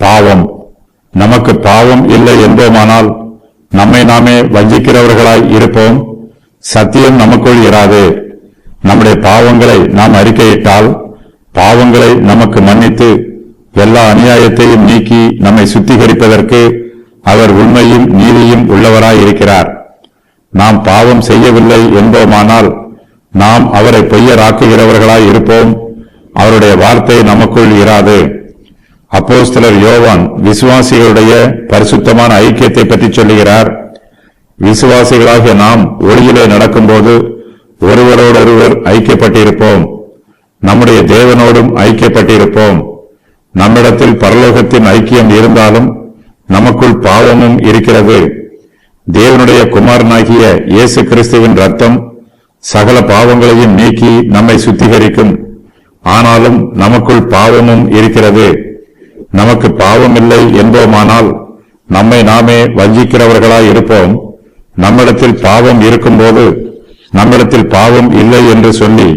பாவம். நமக்கு பாவம் இல்லை என்போமானால் நம்மை நாமே வஞ்சிக்கிறவர்களாய் இருப்போம். சத்தியம் நமக்குள் இராது. நம்முடைய பாவங்களை நாம் அறிக்கையிட்டால் பாவங்களை நமக்கு மன்னித்து எல்லா அநியாயத்தையும் நீக்கி நம்மை சுத்திகரிப்பதற்கு அவர் உண்மையும் நீதியும் உள்ளவராய் இருக்கிறார். நாம் பாவம் செய்யவில்லை என்போமானால் நாம் அவரை பொய்யராக்குகிறவர்களாய் இருப்போம். அவருடைய வார்த்தை நமக்குள் இராது. அப்போஸ்தலர் யோவான் விசுவாசிகளுடைய பரிசுத்தமான ஐக்கியத்தை பற்றி சொல்லுகிறார். விசுவாசிகளாகிய நாம் ஒளியிலே நடக்கும்போது ஒருவரோடொருவர் ஐக்கியப்பட்டிருப்போம். நம்முடைய தேவனோடும் ஐக்கியப்பட்டிருப்போம். நம்மிடத்தில் பரலோகத்தின் ஐக்கியம் இருந்தாலும் நமக்குள் பாவமும் இருக்கிறது. தேவனுடைய குமாரனாகிய இயேசு கிறிஸ்துவின் ரத்தம் சகல பாவங்களையும் நீக்கி நம்மை சுத்திகரிக்கும். ஆனாலும் நமக்குள் பாவமும் இருக்கிறது. நமக்கு பாவமில்லை என்போமானால் நம்மை நாமே வஞ்சிக்கிறவர்களாய் இருப்போம். நம்மிடத்தில் பாவம் இருக்கும்போது நம்மிடத்தில் பாவம் இல்லை என்று சொல்லி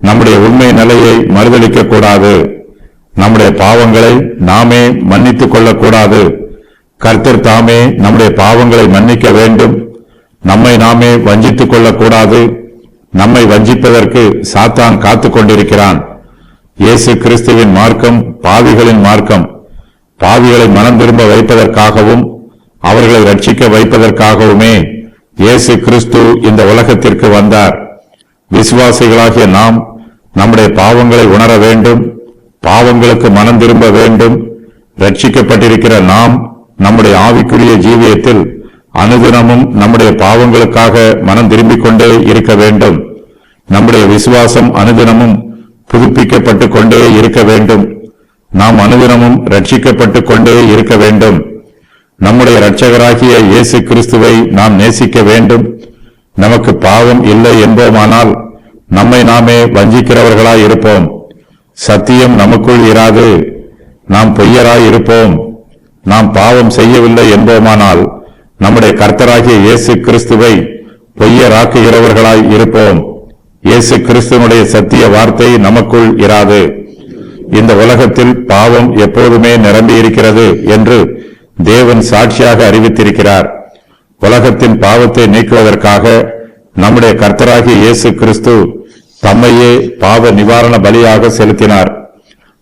நம்முடைய உண்மை நிலையை மறுதலிக்க கூடாது. நம்முடைய பாவங்களை நாமே மன்னித்துக் கொள்ளக்கூடாது. கர்த்தர் தாமே நம்முடைய பாவங்களை மன்னிக்க வேண்டும். நம்மை நாமே வஞ்சித்துக் கொள்ளக்கூடாது. நம்மை வஞ்சிப்பதற்கு சாத்தான் காத்துக் கொண்டிருக்கிறான். இயேசு கிறிஸ்துவின் மார்க்கம் பாவிகளின் மார்க்கம். பாவிகளை மனம் திரும்ப வைப்பதற்காகவும் அவர்களை ரட்சிக்க வைப்பதற்காகவுமே இயேசு கிறிஸ்து இந்த உலகத்திற்கு வந்தார். விசுவாசிகளாகிய நாம் நம்முடைய பாவங்களை உணர வேண்டும். பாவங்களுக்கு மனம் திரும்ப வேண்டும். ரட்சிக்கப்பட்டிருக்கிற நாம் நம்முடைய ஆவிக்குரிய ஜீவியத்தில் அனுதினமும் நம்முடைய பாவங்களுக்காக மனம் திரும்பிக் கொண்டே இருக்க வேண்டும். நம்முடைய விசுவாசம் அனுதினமும் புதுப்பிக்கப்பட்டுக் கொண்டே இருக்க வேண்டும். நாம் அனுதினமும் ரட்சிக்கப்பட்டுக் கொண்டே இருக்க வேண்டும். நம்முடைய இரட்சகராகிய இயேசு கிறிஸ்துவை நாம் நேசிக்க வேண்டும். நமக்கு பாவம் இல்லை என்போமானால் நம்மை நாமே வஞ்சிக்கிறவர்களாய் இருப்போம். சத்தியம் நமக்குள் இராது. நாம் பொய்யராய் இருப்போம். நாம் பாவம் செய்யவில்லை என்போமானால் நம்முடைய கர்த்தராகிய இயேசு கிறிஸ்துவை பொய்யராக்குகிறவர்களாய் இருப்போம். இயேசு கிறிஸ்துவனுடைய சத்திய வார்த்தை நமக்குள் இராது. இந்த உலகத்தில் பாவம் எப்போதுமே நிரம்பி இருக்கிறது என்று தேவன் சாட்சியாக அறிவித்திருக்கிறார். உலகத்தின் பாவத்தை நீக்குவதற்காக நம்முடைய கர்த்தராகிய இயேசு கிறிஸ்து தம்மையே பாவ நிவாரண பலியாக செலுத்தினார்.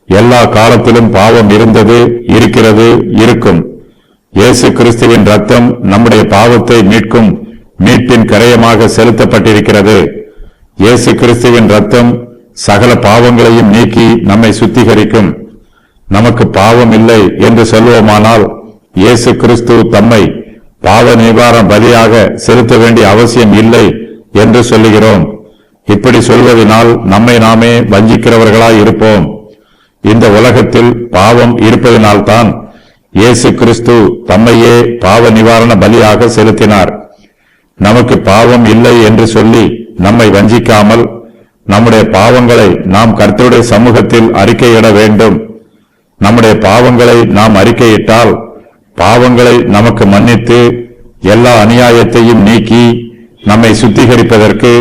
எல்லா காலத்திலும் பாவம் இருந்தது, இருக்கிறது, இருக்கும். இயேசு கிறிஸ்துவின் ரத்தம் நம்முடைய பாவத்தை மீட்கும் மீட்பின் கரையமாக செலுத்தப்பட்டிருக்கிறது. இயேசு கிறிஸ்துவின் ரத்தம் சகல பாவங்களையும் நீக்கி நம்மை சுத்திகரிக்கும். நமக்கு பாவம் இல்லை என்று சொல்வோமானால் இயேசு கிறிஸ்து தம்மை பாவ நிவாரண பலியாக செலுத்த வேண்டிய அவசியம் இல்லை என்று சொல்லுகிறோம். இப்படி சொல்வதனால் நம்மை நாமே வஞ்சிக்கிறவர்களாய் இருப்போம். இந்த உலகத்தில் பாவம் இருப்பதனால்தான் இயேசு கிறிஸ்து தம்மையே பாவ நிவாரண பலியாக செலுத்தினார். நமக்கு பாவம் இல்லை என்று சொல்லி நம்மை வஞ்சிக்காமல் நம்முடைய பாவங்களை நாம் கர்த்தருடைய சமூகத்தில் அறிக்கையிட வேண்டும். நம்முடைய பாவங்களை நாம் அறிக்கையிட்டால் பாவங்களை நமக்கு மன்னித்து எல்லா அநியாயத்தையும் நீக்கி நம்மை சுத்திகரிப்பதற்கு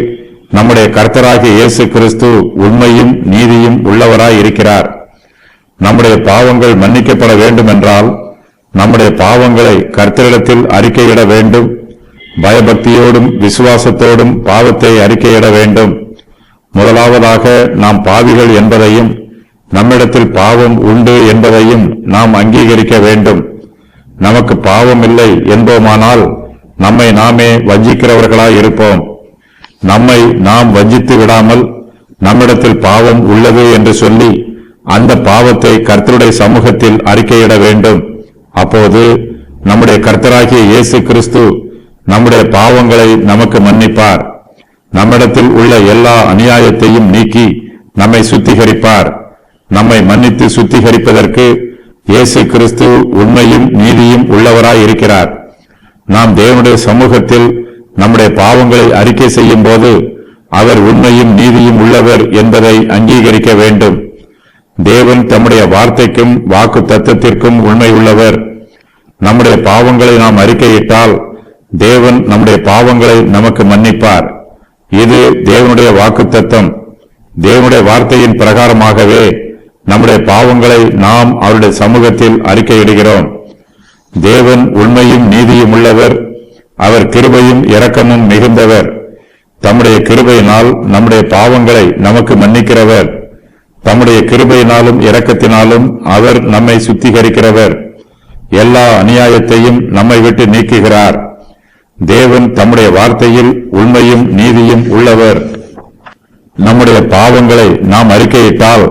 நம்முடைய கர்த்தராகிய இயேசு கிறிஸ்து உண்மையும் நீதியும் உள்ளவராய் இருக்கிறார். நம்முடைய பாவங்கள் மன்னிக்கப்பட வேண்டும் என்றால் நம்முடைய பாவங்களை கர்த்தரிடத்தில் அறிக்கையிட வேண்டும். பயபக்தியோடும் விசுவாசத்தோடும் பாவத்தை அறிக்கையிட வேண்டும். முதலாவதாக நாம் பாவிகள் என்பதையும் நம்மிடத்தில் பாவம் உண்டு என்பதையும் நாம் அங்கீகரிக்க வேண்டும். நமக்கு பாவம் இல்லை என்போமானால் நம்மை நாமே வஞ்சிக்கிறவர்களாய் இருப்போம். நம்மை நாம் வஞ்சித்து விடாமல் நம்மிடத்தில் பாவம் உள்ளது என்று சொல்லி அந்த பாவத்தை கர்த்தருடைய சமூகத்தில் அறிக்கையிட வேண்டும். அப்போது நம்முடைய கர்த்தராகிய இயேசு கிறிஸ்து நம்முடைய பாவங்களை நமக்கு மன்னிப்பார். நம்மிடத்தில் உள்ள எல்லா அநியாயத்தையும் நீக்கி நம்மை சுத்திகரிப்பார். நம்மை மன்னித்து சுத்திகரிப்பதற்கு இயேசு கிறிஸ்து உண்மையும் நீதியும் உள்ளவராய் இருக்கிறார். நாம் தேவனுடைய சமூகத்தில் நம்முடைய பாவங்களை அறிக்கை செய்யும் போது அவர் உண்மையும் நீதியும் உள்ளவர் என்பதை அங்கீகரிக்க வேண்டும். தேவன் தம்முடைய வார்த்தைக்கும் வாக்கு தத்தத்திற்கும் உண்மை உள்ளவர். நம்முடைய பாவங்களை நாம் அறிக்கையிட்டால் தேவன் நம்முடைய பாவங்களை நமக்கு மன்னிப்பார். இது தேவனுடைய வாக்கு தத்தம். தேவனுடைய வார்த்தையின் பிரகாரமாகவே நம்முடைய பாவங்களை நாம் அவருடைய சமூகத்தில் அறிக்கையிடுகிறோம். தேவன் உண்மையும் நீதியும் உள்ளவர். அவர் கிருபையும் இரக்கமும் மிகுந்தவர். தம்முடைய கிருபையினால் நம்முடைய பாவங்களை நமக்கு மன்னிக்கிறவர். தம்முடைய கிருபையினாலும் இரக்கத்தினாலும் அவர் நம்மை சுத்திகரிக்கிறவர். எல்லா அநியாயத்தையும் நம்மை விட்டு நீக்குகிறார். தேவன் தம்முடைய வார்த்தையில் உண்மையும் நீதியும் உள்ளவர். நம்முடைய பாவங்களை நாம் அறிக்கையிட்டால்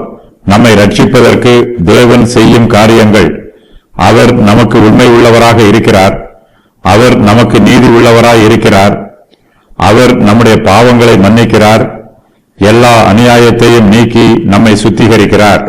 நம்மை ரட்சிப்பதற்கு தேவன் செய்யும் காரியங்கள்: அவர் நமக்கு உண்மை உள்ளவராக இருக்கிறார். அவர் நமக்கு நீதி உள்ளவராய் இருக்கிறார். அவர் நம்முடைய பாவங்களை மன்னிக்கிறார். எல்லா அநியாயத்தையும் நீக்கி நம்மை சுத்திகரிக்கிறார்.